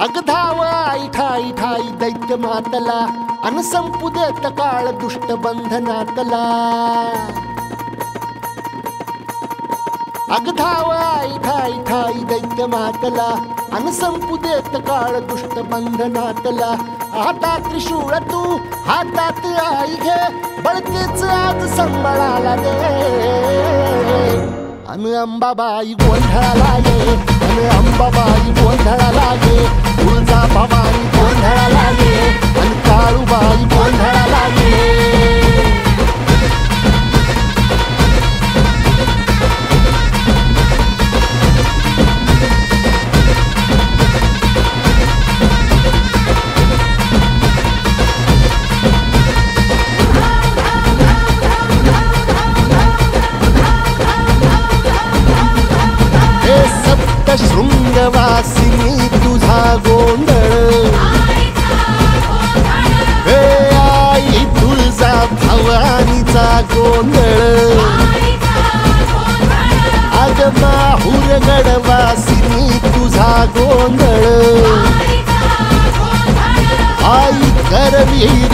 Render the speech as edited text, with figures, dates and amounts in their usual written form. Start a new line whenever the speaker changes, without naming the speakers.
अगधाव आई ठाई ठाई दैत्य मातला अन संपू देत काळ दुष्ट बंधनातला। अगधाव आई ठाई ठाई दैत्य मातला अन संपू देत काळ दुष्ट बंधनातला। हातात त्रिशूळ तू हातात आई घे बळतेच आज संबळाला रे। अन अंबाबाई गोंधळाला ये अन अंबाबाई गोंधळाला ये। तुळजा भवानी गोंधळाला ये अन काळूबाई गोंधळाला ये। शृंगवासिनी तुझा गोंधळ हे आई तुळजा भवानीचा गोंधळ। अग माहुरगडवासिनी तुझा गोंधळ आई करवीर